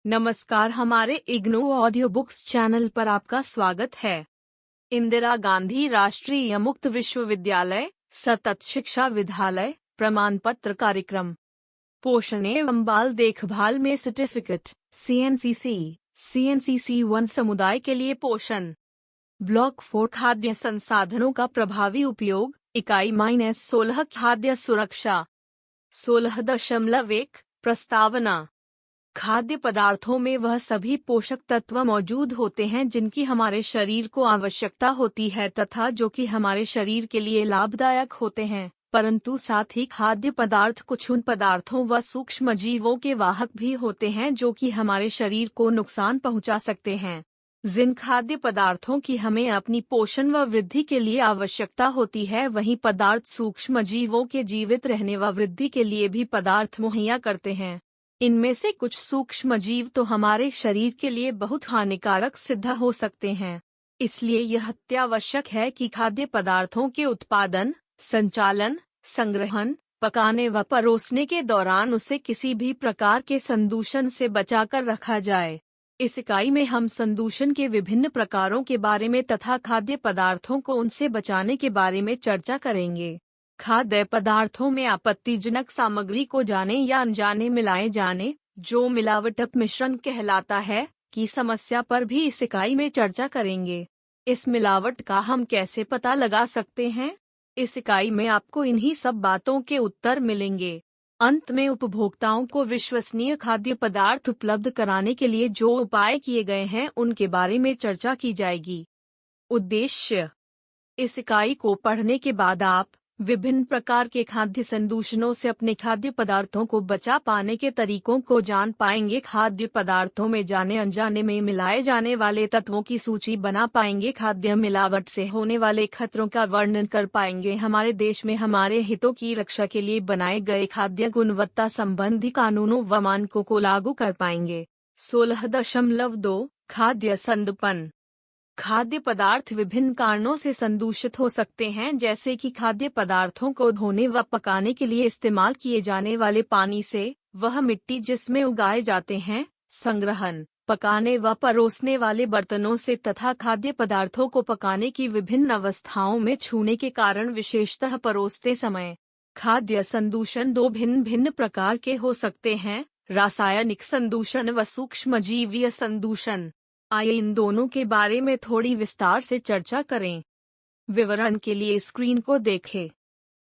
नमस्कार, हमारे IGNOU audio books channel पर आपका स्वागत है। इंदिरा गांधी राष्ट्रीय मुक्त विश्वविद्यालय सतत शिक्षा विद्यालय प्रमाण पत्र कार्यक्रम पोषण एवं बाल देखभाल में सर्टिफिकेट CNCC 1 समुदाय के लिए पोषण ब्लॉक 4 खाद्य संसाधनों का प्रभावी उपयोग इकाई -16 खाद्य सुरक्षा 16.1 प्रस्तावना खाद्य पदार्थों में वह सभी पोषक तत्व मौजूद होते हैं जिनकी हमारे शरीर को आवश्यकता होती है तथा जो कि हमारे शरीर के लिए लाभदायक होते हैं, परंतु साथ ही खाद्य पदार्थ कुछ उन पदार्थों व सूक्ष्म जीवों के वाहक भी होते हैं जो कि हमारे शरीर को नुकसान पहुंचा सकते हैं। जिन खाद्य पदार्थों की हमें अपनी पोषण व वृद्धि के लिए आवश्यकता होती है, वही पदार्थ सूक्ष्म जीवों के जीवित रहने व वृद्धि के लिए भी पदार्थ मुहैया करते हैं। इनमें से कुछ सूक्ष्म जीव तो हमारे शरीर के लिए बहुत हानिकारक सिद्ध हो सकते हैं। इसलिए यह अत्यावश्यक है कि खाद्य पदार्थों के उत्पादन, संचालन, संग्रहण, पकाने व परोसने के दौरान उसे किसी भी प्रकार के संदूषण से बचाकर रखा जाए। इस इकाई में हम संदूषण के विभिन्न प्रकारों के बारे में तथा खाद्य पदार्थों को उनसे बचाने के बारे में चर्चा करेंगे। खाद्य पदार्थों में आपत्तिजनक सामग्री को जाने या अनजाने मिलाए जाने, जो मिलावट मिश्रण कहलाता है, की समस्या पर भी इस इकाई में चर्चा करेंगे। इस मिलावट का हम कैसे पता लगा सकते हैं? इस इकाई में आपको इन्हीं सब बातों के उत्तर मिलेंगे। अंत में उपभोक्ताओं को विश्वसनीय खाद्य पदार्थ उपलब्ध कराने के लिए जो उपाय किए गए हैं उनके बारे में चर्चा की जाएगी। उद्देश्य: इस इकाई को पढ़ने के बाद आप विभिन्न प्रकार के खाद्य संदूषणों से अपने खाद्य पदार्थों को बचा पाने के तरीकों को जान पाएंगे। खाद्य पदार्थों में जाने अनजाने में मिलाए जाने वाले तत्वों की सूची बना पाएंगे। खाद्य मिलावट से होने वाले खतरों का वर्णन कर पाएंगे। हमारे देश में हमारे हितों की रक्षा के लिए बनाए गए खाद्य गुणवत्ता संबंधी कानूनों व मानकों को लागू कर पाएंगे। 16.2 खाद्य संदूषण खाद्य पदार्थ विभिन्न कारणों से संदूषित हो सकते हैं, जैसे कि खाद्य पदार्थों को धोने व पकाने के लिए इस्तेमाल किए जाने वाले पानी से, वह मिट्टी जिसमें उगाए जाते हैं, संग्रहण, पकाने व परोसने वाले बर्तनों से तथा खाद्य पदार्थों को पकाने की विभिन्न अवस्थाओं में छूने के कारण, विशेषतः परोसते समय। खाद्य संदूषण दो भिन्न भिन्न प्रकार के हो सकते हैं, रासायनिक संदूषण व सूक्ष्मजीवीय संदूषण। आइए इन दोनों के बारे में थोड़ी विस्तार से चर्चा करें। विवरण के लिए स्क्रीन को देखें।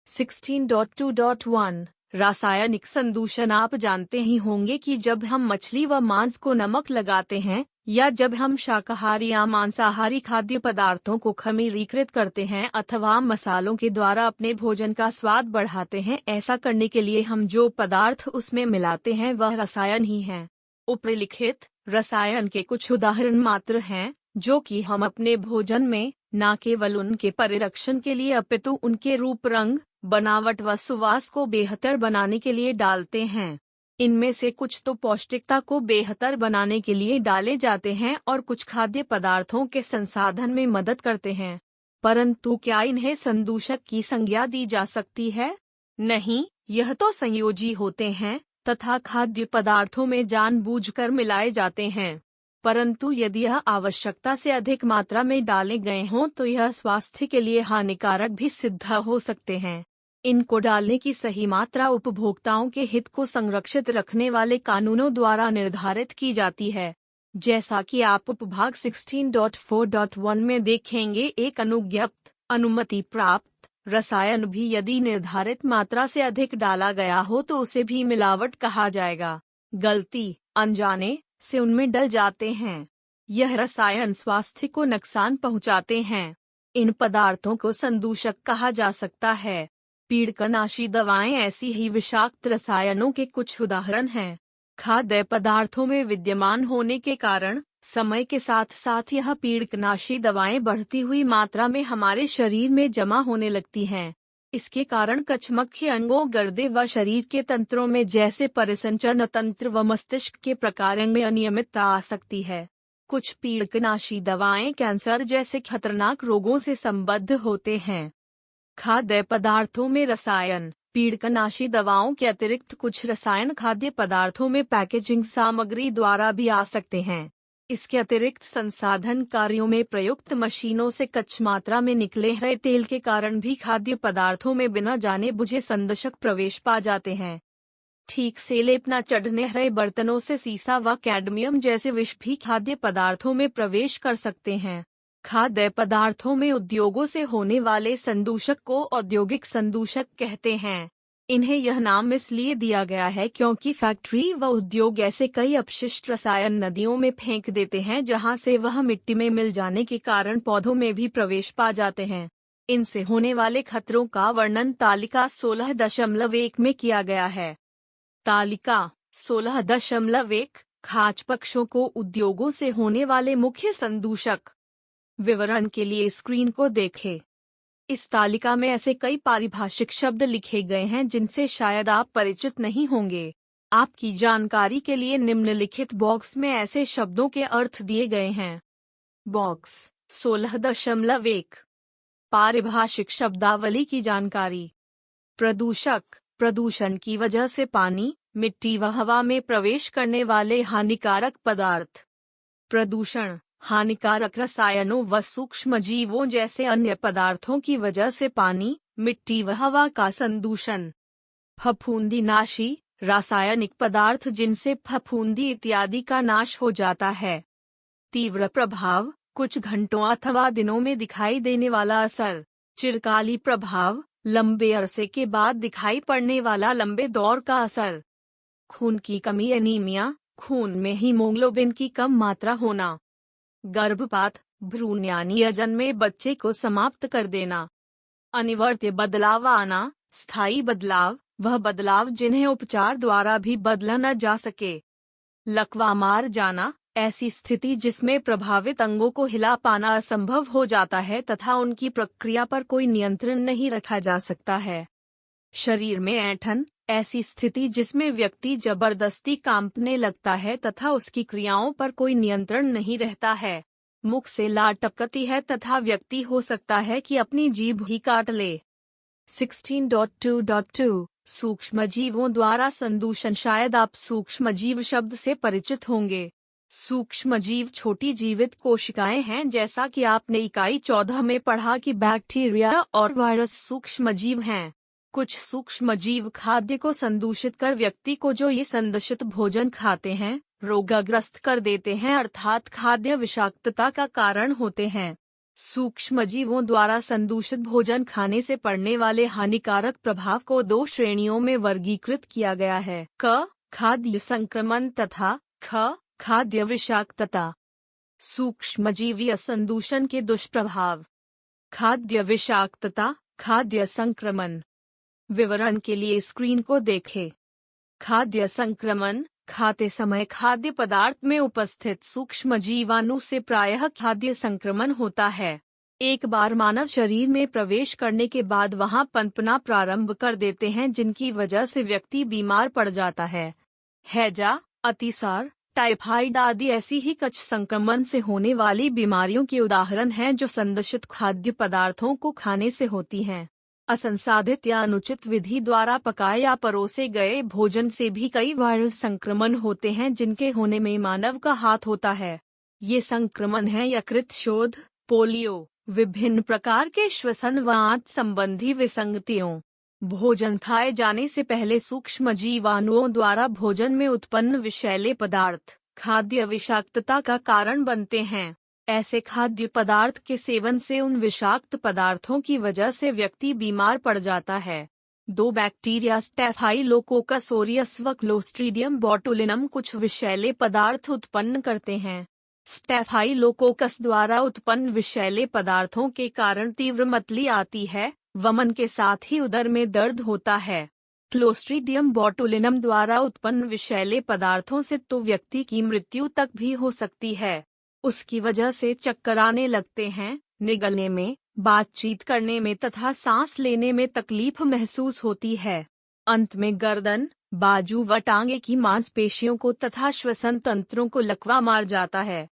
16.2.1 रासायनिक संदूषण। आप जानते ही होंगे कि जब हम मछली व मांस को नमक लगाते हैं या जब हम शाकाहारी या मांसाहारी खाद्य पदार्थों को खमीरीकृत करते हैं अथवा मसालों के द्वारा अपने भोजन का स्वाद बढ़ाते हैं, ऐसा करने के लिए हम जो पदार्थ उसमें मिलाते हैं वह रसायन ही हैं। उपरिलिखित रसायन के कुछ उदाहरण मात्र हैं जो कि हम अपने भोजन में न केवल उनके परिरक्षण के लिए अपितु उनके रूप, रंग, बनावट व सुवास को बेहतर बनाने के लिए डालते हैं। इनमें से कुछ तो पौष्टिकता को बेहतर बनाने के लिए डाले जाते हैं और कुछ खाद्य पदार्थों के संसाधन में मदद करते हैं। परंतु क्या इन्हें संदूषक की संज्ञा दी जा सकती है? नहीं, यह तो संयोजी होते हैं तथा खाद्य पदार्थों में जानबूझकर मिलाए जाते हैं। परंतु यदि यह आवश्यकता से अधिक मात्रा में डाले गए हों तो यह स्वास्थ्य के लिए हानिकारक भी सिद्ध हो सकते हैं। इनको डालने की सही मात्रा उपभोक्ताओं के हित को संरक्षित रखने वाले कानूनों द्वारा निर्धारित की जाती है। जैसा कि आप उपभाग 16.4.1 में देखेंगे, एक अनुज्ञप्त अनुमति प्राप्त रसायन भी यदि निर्धारित मात्रा से अधिक डाला गया हो तो उसे भी मिलावट कहा जाएगा। गलती, अनजाने से उनमें डल जाते हैं। यह रसायन स्वास्थ्य को नुकसान पहुंचाते हैं। इन पदार्थों को संदूषक कहा जा सकता है। पीड़कनाशी दवाएं ऐसी ही विषाक्त रसायनों के कुछ उदाहरण हैं। खाद्य पदार्थों में विद्यमान होने के कारण समय के साथ साथ यह पीड़कनाशी दवाएं बढ़ती हुई मात्रा में हमारे शरीर में जमा होने लगती हैं। इसके कारण कछमक्खी अंगों, गर्दे व शरीर के तंत्रों में जैसे परिसंचरण तंत्र व मस्तिष्क के प्रकारों में अनियमितता आ सकती है। कुछ पीड़कनाशी दवाएं कैंसर जैसे खतरनाक रोगों से संबद्ध होते हैं। खाद्य पदार्थों में रसायन पीड़कनाशी दवाओं के अतिरिक्त कुछ रसायन खाद्य पदार्थों में पैकेजिंग सामग्री द्वारा भी आ सकते हैं। इसके अतिरिक्त संसाधन कार्यों में प्रयुक्त मशीनों से कच्ची मात्रा में निकले रहे तेल के कारण भी खाद्य पदार्थों में बिना जाने बुझे संदूषक प्रवेश पा जाते हैं। ठीक से लेप न चढ़ने रहे बर्तनों से सीसा व कैडमियम जैसे विष भी खाद्य पदार्थों में प्रवेश कर सकते हैं। खाद्य पदार्थों में उद्योगों से होने वाले संदूषक को औद्योगिक संदूषक कहते हैं। इन्हें यह नाम इसलिए दिया गया है क्योंकि फैक्ट्री व उद्योग ऐसे कई अपशिष्ट रसायन नदियों में फेंक देते हैं जहां से वह मिट्टी में मिल जाने के कारण पौधों में भी प्रवेश पा जाते हैं। इनसे होने वाले खतरों का वर्णन तालिका 16.1 में किया गया है। तालिका 16.1 खाद्य पक्षों को उद्योगों से होने वाले मुख्य संदूषक। विवरण के लिए स्क्रीन को देखें। इस तालिका में ऐसे कई पारिभाषिक शब्द लिखे गए हैं जिनसे शायद आप परिचित नहीं होंगे। आपकी जानकारी के लिए निम्नलिखित बॉक्स में ऐसे शब्दों के अर्थ दिए गए हैं। बॉक्स 16.1 पारिभाषिक शब्दावली की जानकारी। प्रदूषक, प्रदूषण की वजह से पानी, मिट्टी व हवा में प्रवेश करने वाले हानिकारक पदार्थ। प्रदूषण, हानिकारक रसायनों व सूक्ष्म जीवों जैसे अन्य पदार्थों की वजह से पानी, मिट्टी व हवा का संदूषण। फफूंदीनाशी, रासायनिक पदार्थ जिनसे फफूंदी इत्यादि का नाश हो जाता है। तीव्र प्रभाव, कुछ घंटों अथवा दिनों में दिखाई देने वाला असर। चिरकाली प्रभाव, लंबे अरसे के बाद दिखाई पड़ने वाला लंबे दौर का असर। खून की कमी एनीमिया, खून में हीमोग्लोबिन की कम मात्रा होना। गर्भपात, भ्रूण यानी अजन्मे बच्चे को समाप्त कर देना। अनिवार्य बदलाव आना, स्थायी बदलाव, वह बदलाव जिन्हें उपचार द्वारा भी बदला न जा सके। लकवा मार जाना, ऐसी स्थिति जिसमें प्रभावित अंगों को हिला पाना असंभव हो जाता है तथा उनकी प्रक्रिया पर कोई नियंत्रण नहीं रखा जा सकता है। शरीर में ऐंठन, ऐसी स्थिति जिसमें व्यक्ति जबरदस्ती कांपने लगता है तथा उसकी क्रियाओं पर कोई नियंत्रण नहीं रहता है। मुख से लार टपकती है तथा व्यक्ति हो सकता है कि अपनी जीभ ही काट ले। 16.2.2 सूक्ष्मजीवों द्वारा संदूषण। शायद आप सूक्ष्मजीव शब्द से परिचित होंगे। सूक्ष्मजीव छोटी जीवित कोशिकाएं हैं, जैसा कि आपने इकाई 14 में पढ़ा कि बैक्टीरिया और वायरस सूक्ष्मजीव हैं। कुछ सूक्ष्मजीव खाद्य को संदूषित कर व्यक्ति को जो ये संदूषित भोजन खाते हैं रोगग्रस्त कर देते हैं, अर्थात खाद्य विषाक्तता का कारण होते हैं। सूक्ष्मजीवों द्वारा संदूषित भोजन खाने से पड़ने वाले हानिकारक प्रभाव को 2 श्रेणियों में वर्गीकृत किया गया है। क, खाद्य संक्रमण तथा ख, खाद्य विषाक्तता। सूक्ष्मजीवीय संदूषण के दुष्प्रभाव। खाद्य विषाक्तता, खाद्य संक्रमण। विवरण के लिए स्क्रीन को देखें। खाद्य संक्रमण, खाते समय खाद्य पदार्थ में उपस्थित सूक्ष्म जीवाणु से प्रायः खाद्य संक्रमण होता है। एक बार मानव शरीर में प्रवेश करने के बाद वहां पनपना प्रारंभ कर देते हैं, जिनकी वजह से व्यक्ति बीमार पड़ जाता है। हैजा, अतिसार, टाइफाइड आदि ऐसी ही कच्च संक्रमण से होने वाली बीमारियों के उदाहरण हैं जो संदूषित खाद्य पदार्थों को खाने से होती हैं। असंसाधित या अनुचित विधि द्वारा पकाए या परोसे गए भोजन से भी कई वायरस संक्रमण होते हैं, जिनके होने में मानव का हाथ होता है। ये संक्रमण हैं यकृत शोथ, पोलियो, विभिन्न प्रकार के श्वसन व आंत संबंधी विसंगतियों। भोजन खाए जाने से पहले सूक्ष्म जीवाणुओं द्वारा भोजन में उत्पन्न विषैले पदार्थ खाद्य विषाक्तता का कारण बनते हैं। ऐसे खाद्य पदार्थ के सेवन से उन विषाक्त पदार्थों की वजह से व्यक्ति बीमार पड़ जाता है। 2 बैक्टीरिया स्टेफाइलोकोकस ऑरियस व क्लोस्ट्रीडियम बोटुलिनम कुछ विषैले पदार्थ उत्पन्न करते हैं। स्टेफाइलोकोकस द्वारा उत्पन्न विषैले पदार्थों के कारण तीव्र मतली आती है, वमन के साथ ही उदर में दर्द होता है। क्लोस्ट्रीडियम बोटुलिनम द्वारा उत्पन्न विषैले पदार्थों से तो व्यक्ति की मृत्यु तक भी हो सकती है। उसकी वजह से चक्कर आने लगते हैं, निगलने में, बातचीत करने में तथा सांस लेने में तकलीफ महसूस होती है। अंत में गर्दन, बाजू व टांगे की मांसपेशियों को तथा श्वसन तंत्रों को लकवा मार जाता है।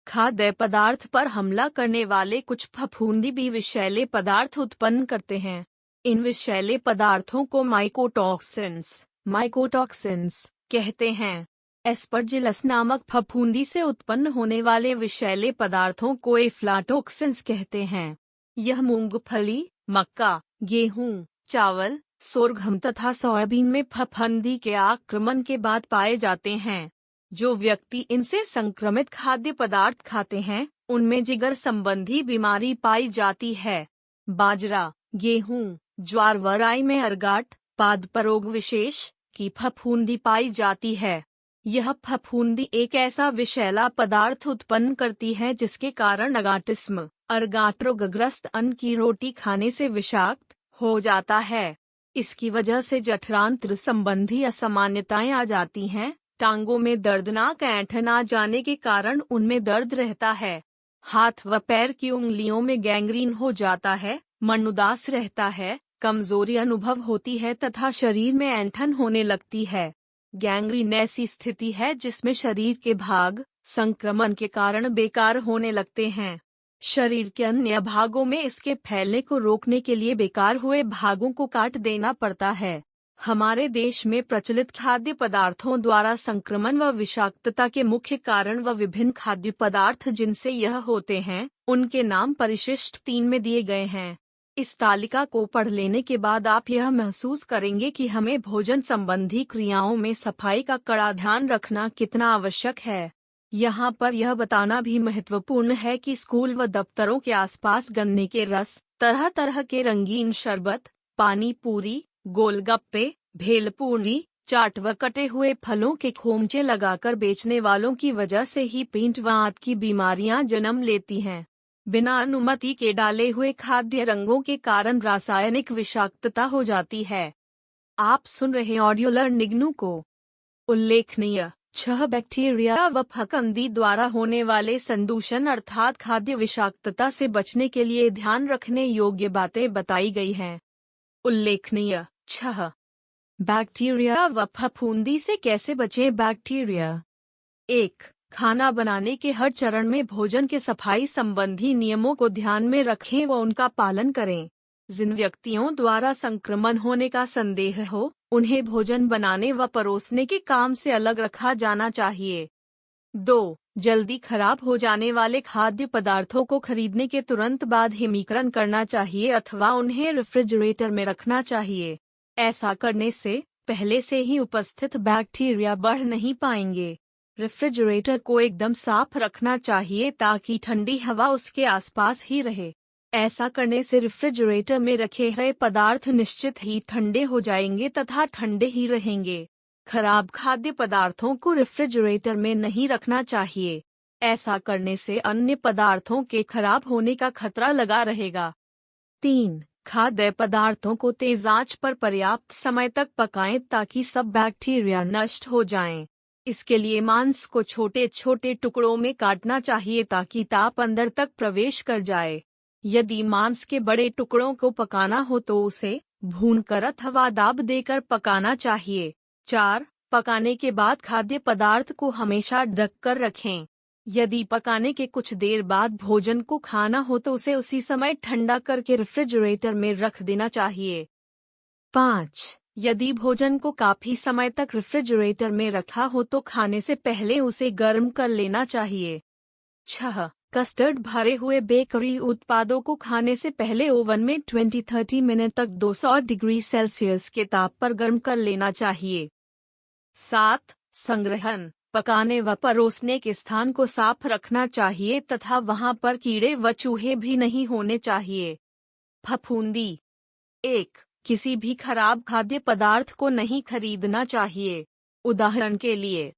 खाद्य पदार्थ पर हमला करने वाले कुछ फफूंदी भी विषैले पदार्थ उत्पन्न करते हैं। इन विषैले पदार्थों को माइकोटॉक्सिन्स कहते हैं। एस्परजिलस नामक फफूंदी से उत्पन्न होने वाले विषैले पदार्थों को एफ्लाटोक्सिन्स कहते हैं। यह मूंगफली, मक्का, गेहूं, चावल, सोरघम तथा सोयाबीन में फफूंदी के आक्रमण के बाद पाए जाते हैं। जो व्यक्ति इनसे संक्रमित खाद्य पदार्थ खाते हैं, उनमें जिगर संबंधी बीमारी पाई जाती है। बाजरा, गेहूं, ज्वार व राई में अर्गाट पादपरोग विशेष की फफूंदी पाई जाती है। यह फफूंदी एक ऐसा विषैला पदार्थ उत्पन्न करती है जिसके कारण अगाटिस्म अर्गाट रोगग्रस्त अन्न की रोटी खाने से विषाक्त हो जाता है। इसकी वजह से जठरांत्र संबंधी असामान्यताएं आ जाती हैं। टांगों में दर्दनाक ऐंठन आ जाने के कारण उनमें दर्द रहता है। हाथ व पैर की उंगलियों में गैंग्रीन हो जाता है। मन उदास रहता है, कमजोरी अनुभव होती है तथा शरीर में ऐंठन होने लगती है। गैंग्रीन ऐसी स्थिति है जिसमें शरीर के भाग संक्रमण के कारण बेकार होने लगते हैं। शरीर के अन्य भागों में इसके फैलने को रोकने के लिए बेकार हुए भागों को काट देना पड़ता है। हमारे देश में प्रचलित खाद्य पदार्थों द्वारा संक्रमण व विषाक्तता के मुख्य कारण व विभिन्न खाद्य पदार्थ जिनसे यह होते हैं, उनके नाम परिशिष्ट 3 में दिए गए हैं। इस तालिका को पढ़ लेने के बाद आप यह महसूस करेंगे कि हमें भोजन संबंधी क्रियाओं में सफाई का कड़ा ध्यान रखना कितना आवश्यक है। यहाँ पर यह बताना भी महत्वपूर्ण है कि स्कूल व दफ्तरों के आसपास गन्ने के रस, तरह तरह के रंगीन शरबत, पानी पूरी, गोलगप्पे, भेलपूरी, चाट व कटे हुए फलों के खोमचे लगाकर बेचने वालों की वजह से ही पेट व आंत की बीमारियां जन्म लेती हैं। बिना अनुमति के डाले हुए खाद्य रंगों के कारण रासायनिक विषाक्तता हो जाती है। आप सुन रहे ऑडियो लर्निंग को। उल्लेखनीय 6 बैक्टीरिया व फफूंदी द्वारा होने वाले संदूषण अर्थात खाद्य विषाक्तता से बचने के लिए ध्यान रखने योग्य बातें बताई गई हैं। उल्लेखनीय 6 बैक्टीरिया व फफूंदी से कैसे बचें। बैक्टीरिया 1. खाना बनाने के हर चरण में भोजन के सफाई संबंधी नियमों को ध्यान में रखें व उनका पालन करें। जिन व्यक्तियों द्वारा संक्रमण होने का संदेह हो, उन्हें भोजन बनाने व परोसने के काम से अलग रखा जाना चाहिए। 2. जल्दी खराब हो जाने वाले खाद्य पदार्थों को खरीदने के तुरंत बाद हिमीकरण करना चाहिए अथवा उन्हें रेफ्रिजरेटर में रखना चाहिए। ऐसा करने से पहले से ही उपस्थित बैक्टीरिया बढ़ नहीं पाएंगे। रेफ्रिजरेटर को एकदम साफ रखना चाहिए ताकि ठंडी हवा उसके आसपास ही रहे। ऐसा करने से रेफ्रिजरेटर में रखे हुए पदार्थ निश्चित ही ठंडे हो जाएंगे तथा ठंडे ही रहेंगे। खराब खाद्य पदार्थों को रेफ्रिजरेटर में नहीं रखना चाहिए। ऐसा करने से अन्य पदार्थों के खराब होने का खतरा लगा रहेगा। 3. खाद्य पदार्थों को तेज आंच पर पर्याप्त समय तक पकाएं ताकि सब बैक्टीरिया नष्ट हो जाएं। इसके लिए मांस को छोटे छोटे टुकड़ों में काटना चाहिए ताकि ताप अंदर तक प्रवेश कर जाए। यदि मांस के बड़े टुकड़ों को पकाना हो तो उसे भूनकर अथवा दाब देकर पकाना चाहिए। 4. पकाने के बाद खाद्य पदार्थ को हमेशा ढककर रखें। यदि पकाने के कुछ देर बाद भोजन को खाना हो तो उसे उसी समय ठंडा करके रेफ्रिजरेटर में रख देना चाहिए। 5. यदि भोजन को काफी समय तक रेफ्रिजरेटर में रखा हो तो खाने से पहले उसे गर्म कर लेना चाहिए। 6. कस्टर्ड भरे हुए बेकरी उत्पादों को खाने से पहले ओवन में 20-30 मिनट तक 200 डिग्री सेल्सियस के ताप पर गर्म कर लेना चाहिए। 7. संग्रहण पकाने व परोसने के स्थान को साफ रखना चाहिए तथा वहां पर कीड़े व चूहे भी नहीं होने चाहिए। फफूंदी 1. किसी भी खराब खाद्य पदार्थ को नहीं खरीदना चाहिए। उदाहरण के लिए,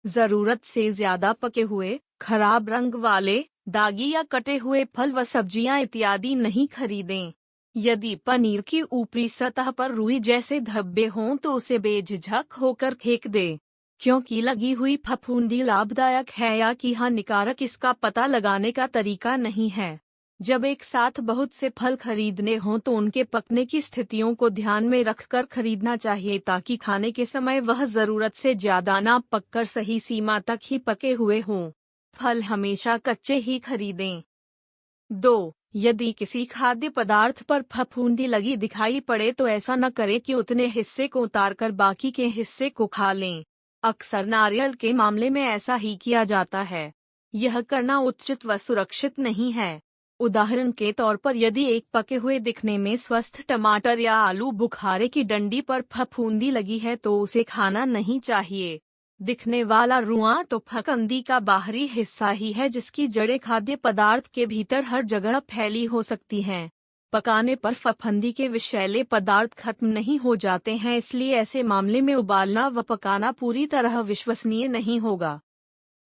जरूरत से ज्यादा पके हुए, खराब रंग वाले, दागी या कटे हुए फल व सब्जियां इत्यादि नहीं खरीदें। यदि पनीर की ऊपरी सतह पर रुई जैसे धब्बे हों तो उसे बेझिझक होकर फेंक दें। क्योंकि लगी हुई फफूंदी लाभदायक है या कि हानिकारक इसका पता लगाने का तरीका नहीं है। जब एक साथ बहुत से फल खरीदने हों तो उनके पकने की स्थितियों को ध्यान में रखकर खरीदना चाहिए ताकि खाने के समय वह जरूरत से ज्यादा ना पककर सही सीमा तक ही पके हुए हों। फल हमेशा कच्चे ही खरीदें। 2. यदि किसी खाद्य पदार्थ पर फफूंदी लगी दिखाई पड़े तो ऐसा न करें कि उतने हिस्से को उतारकर बाकी के हिस्से को खा लें। अक्सर नारियल के मामले में ऐसा ही किया जाता है। यह करना उचित व सुरक्षित नहीं है। उदाहरण के तौर पर यदि एक पके हुए दिखने में स्वस्थ टमाटर या आलू बुखारे की डंडी पर फफूंदी लगी है तो उसे खाना नहीं चाहिए। दिखने वाला रुआं तो फफूंदी का बाहरी हिस्सा ही है जिसकी जड़ें खाद्य पदार्थ के भीतर हर जगह फैली हो सकती हैं। पकाने पर फफूंदी के विषैले पदार्थ खत्म नहीं हो जाते हैं, इसलिए ऐसे मामले में उबालना व पकाना पूरी तरह विश्वसनीय नहीं होगा।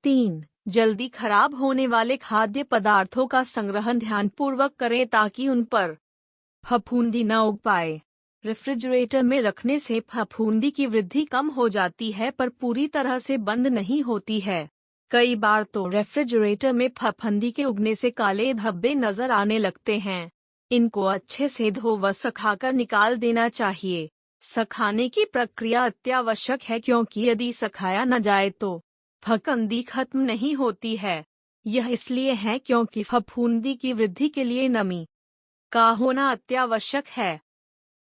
3. जल्दी खराब होने वाले खाद्य पदार्थों का संग्रहण ध्यानपूर्वक करें ताकि उन पर फफूंदी न उग पाए। रेफ्रिजरेटर में रखने से फफूंदी की वृद्धि कम हो जाती है पर पूरी तरह से बंद नहीं होती है। कई बार तो रेफ्रिजरेटर में फफूंदी के उगने से काले धब्बे नजर आने लगते हैं। इनको अच्छे से धो व सुखाकर निकाल देना चाहिए। सुखाने की प्रक्रिया अत्यावश्यक है क्योंकि यदि सुखाया न जाए तो फफूंदी खत्म नहीं होती है। यह इसलिए है क्योंकि फफूंदी की वृद्धि के लिए नमी का होना अत्यावश्यक है।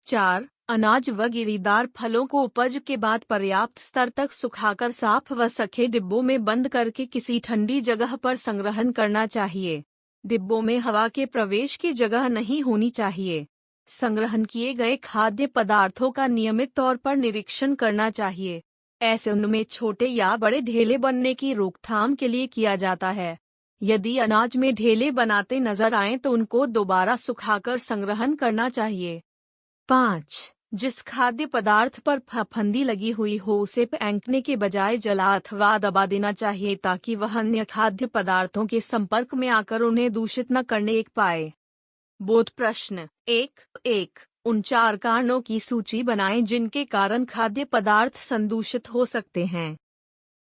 4. अनाज व गिरीदार फलों को उपज के बाद पर्याप्त स्तर तक सुखाकर साफ व सूखे डिब्बों में बंद करके किसी ठंडी जगह पर संग्रहण करना चाहिए। डिब्बों में हवा के प्रवेश की जगह नहीं होनी चाहिए। संग्रहण किए गए खाद्य पदार्थों का नियमित तौर पर निरीक्षण करना चाहिए। ऐसे उनमें छोटे या बड़े ढेले बनने की रोकथाम के लिए किया जाता है। यदि अनाज में ढेले बनाते नजर आएं तो उनको दोबारा सुखाकर संग्रहण करना चाहिए। 5. जिस खाद्य पदार्थ पर फफूंदी लगी हुई हो उसे फेंकने के बजाय जला अथवा दबा देना चाहिए ताकि वह अन्य खाद्य पदार्थों के संपर्क में आकर उन्हें दूषित न करने पाए। बोध प्रश्न 1. उन 4 कारणों की सूची बनाएं जिनके कारण खाद्य पदार्थ संदूषित हो सकते हैं।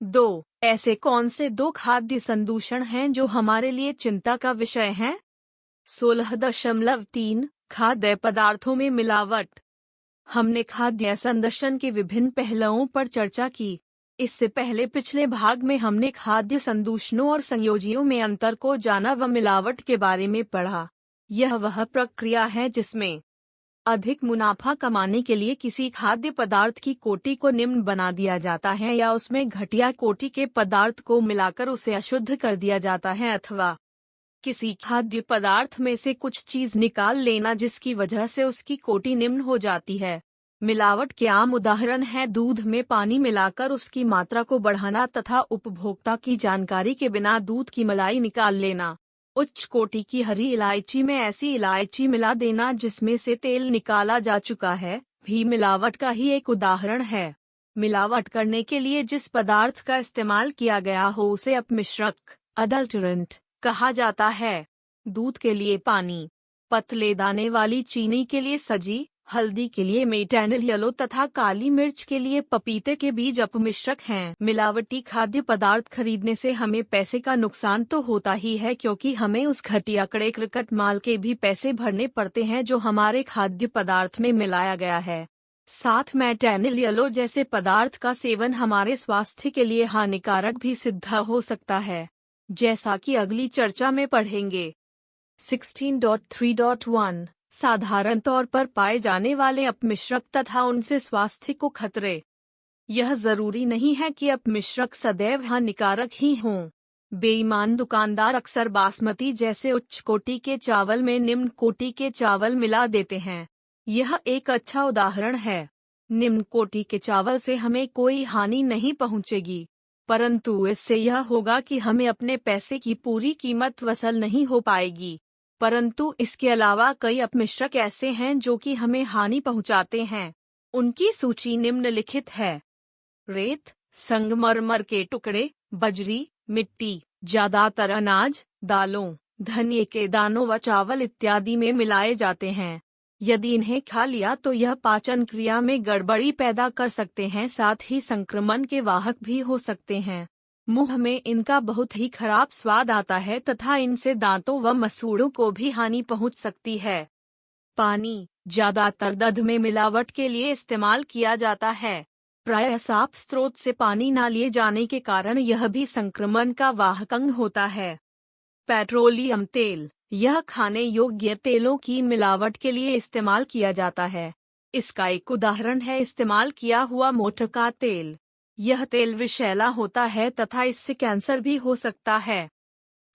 2. ऐसे कौन से 2 खाद्य संदूषण हैं जो हमारे लिए चिंता का विषय हैं? 16.3 खाद्य पदार्थों में मिलावट। हमने खाद्य संदूषण के विभिन्न पहलुओं पर चर्चा की। इससे पहले पिछले भाग में हमने खाद्य संदूषणों और संयोजियों में अंतर को जाना व मिलावट के बारे में पढ़ा। यह वह प्रक्रिया है जिसमें अधिक मुनाफा कमाने के लिए किसी खाद्य पदार्थ की कोटि को निम्न बना दिया जाता है या उसमें घटिया कोटि के पदार्थ को मिलाकर उसे अशुद्ध कर दिया जाता है, अथवा किसी खाद्य पदार्थ में से कुछ चीज निकाल लेना जिसकी वजह से उसकी कोटि निम्न हो जाती है। मिलावट के आम उदाहरण है दूध में पानी मिलाकर उसकी मात्रा को बढ़ाना तथा उपभोक्ता की जानकारी के बिना दूध की मलाई निकाल लेना। उच्च कोटि की हरी इलायची में ऐसी इलायची मिला देना जिसमें से तेल निकाला जा चुका है, भी मिलावट का ही एक उदाहरण है। मिलावट करने के लिए जिस पदार्थ का इस्तेमाल किया गया हो उसे अपमिश्रक अडल्टरेंट कहा जाता है। दूध के लिए पानी, पतले दाने वाली चीनी के लिए सजी, हल्दी के लिए मेटैनिल येलो तथा काली मिर्च के लिए पपीते के बीज अपमिश्रक हैं। मिलावटी खाद्य पदार्थ खरीदने से हमें पैसे का नुकसान तो होता ही है क्योंकि हमें उस घटिया कड़े माल के भी पैसे भरने पड़ते हैं जो हमारे खाद्य पदार्थ में मिलाया गया है। साथ मेटैनिल येलो जैसे पदार्थ का सेवन हमारे स्वास्थ्य के लिए हानिकारक भी सिद्ध हो सकता है, जैसा कि अगली चर्चा में पढ़ेंगे। 16.3.1 साधारण तौर पर पाए जाने वाले अपमिश्रक तथा उनसे स्वास्थ्य को खतरे। यह जरूरी नहीं है कि अपमिश्रक सदैव हानिकारक ही हों। बेईमान दुकानदार अक्सर बासमती जैसे उच्च कोटि के चावल में निम्न कोटि के चावल मिला देते हैं। यह एक अच्छा उदाहरण है। निम्न कोटि के चावल से हमें कोई हानि नहीं पहुंचेगी, परंतु इससे यह होगा कि हमें अपने पैसे की पूरी कीमत वसूल नहीं हो पाएगी। परंतु इसके अलावा कई अपमिश्रक ऐसे हैं जो कि हमें हानि पहुंचाते हैं। उनकी सूची निम्नलिखित है। रेत, संगमरमर के टुकड़े, बजरी, मिट्टी, ज्यादातर अनाज, दालों, धनिये के दानों व चावल इत्यादि में मिलाए जाते हैं। यदि इन्हें खा लिया तो यह पाचन क्रिया में गड़बड़ी पैदा कर सकते हैं, साथ ही संक्रमण के वाहक भी हो सकते हैं। मुंह में इनका बहुत ही खराब स्वाद आता है तथा इनसे दांतों व मसूड़ों को भी हानि पहुंच सकती है। पानी ज्यादातर दूध में मिलावट के लिए इस्तेमाल किया जाता है। प्रायः साफ स्रोत से पानी न लिए जाने के कारण यह भी संक्रमण का वाहक अंग होता है। पेट्रोलियम तेल यह खाने योग्य तेलों की मिलावट के लिए इस्तेमाल किया जाता है। इसका एक उदाहरण है इस्तेमाल किया हुआ मोटर का तेल। यह तेल विषैला होता है तथा इससे कैंसर भी हो सकता है।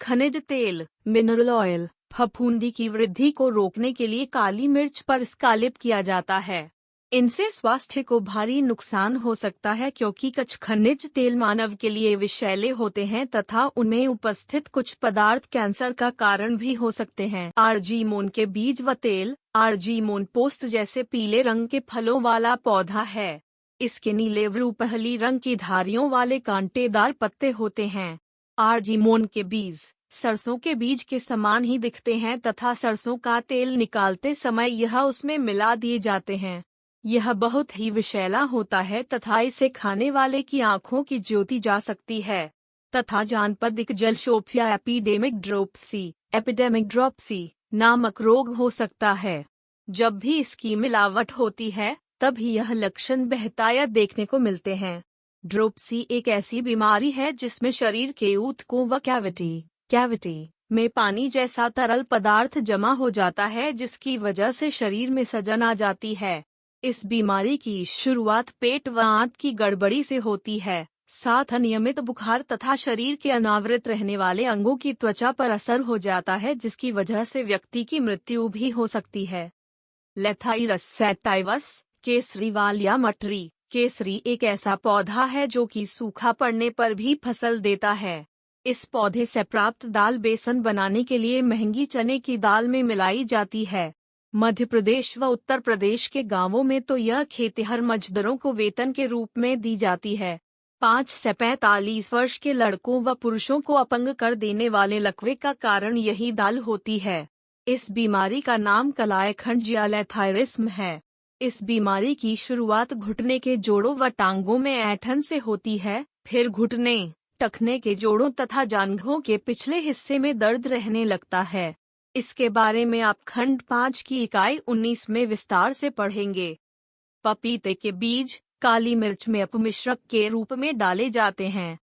खनिज तेल, मिनरल ऑयल, फफूंदी की वृद्धि को रोकने के लिए काली मिर्च पर इसका लेप किया जाता है। इनसे स्वास्थ्य को भारी नुकसान हो सकता है क्योंकि कुछ खनिज तेल मानव के लिए विषैले होते हैं तथा उनमें उपस्थित कुछ पदार्थ कैंसर का कारण भी हो सकते हैं। आर्जीमोन के बीज व तेल, आर्जीमोन पोस्त जैसे पीले रंग के फलों वाला पौधा है। इसके नीले रूपहली रंग की धारियों वाले कांटेदार पत्ते होते हैं। आर्जीमोन के बीज सरसों के बीज के समान ही दिखते हैं तथा सरसों का तेल निकालते समय यह उसमें मिला दिए जाते हैं। यह बहुत ही विषैला होता है तथा इसे खाने वाले की आंखों की ज्योति जा सकती है तथा जानपदिक जलशोफ या एपिडेमिक ड्रोप्सी नामक रोग हो सकता है। जब भी इसकी मिलावट होती है तभी यह लक्षण बेहतायत देखने को मिलते हैं। ड्रोप्सी एक ऐसी बीमारी है जिसमें शरीर के ऊतकों व कैविटी में पानी जैसा तरल पदार्थ जमा हो जाता है जिसकी वजह से शरीर में सजन आ जाती है। इस बीमारी की शुरुआत पेट व आंत की गड़बड़ी से होती है, साथ अनियमित बुखार तथा शरीर के अनावृत रहने वाले अंगों की त्वचा पर असर हो जाता है जिसकी वजह से व्यक्ति की मृत्यु भी हो सकती है। लेथाइरस सैटाइवस, केसरी वाल या मटरी। केसरी एक ऐसा पौधा है जो कि सूखा पड़ने पर भी फसल देता है। इस पौधे से प्राप्त दाल बेसन बनाने के लिए महंगी चने की दाल में मिलाई जाती है। मध्य प्रदेश व उत्तर प्रदेश के गांवों में तो यह खेतिहर मजदूरों को वेतन के रूप में दी जाती है। 5 से 45 वर्ष के लड़कों व पुरुषों को अपंग कर देने वाले लकवे का कारण यही दाल होती है। इस बीमारी का नाम कलायखंड या लेथाइरिस्म है। इस बीमारी की शुरुआत घुटने के जोड़ों व टांगों में ऐंठन से होती है, फिर घुटने, टखने के जोड़ों तथा जांघों के पिछले हिस्से में दर्द रहने लगता है। इसके बारे में आप खंड 5 की इकाई 19 में विस्तार से पढ़ेंगे। पपीते के बीज काली मिर्च में अपमिश्रक के रूप में डाले जाते हैं।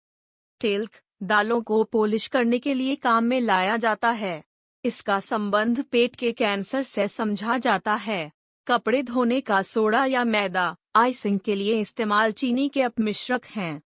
टेल्क दालों को पॉलिश करने के लिए काम में लाया जाता है। इसका संबंध पेट के कैंसर से समझा जाता है। कपड़े धोने का सोडा या मैदा आइसिंग के लिए इस्तेमाल चीनी के अपमिश्रक हैं।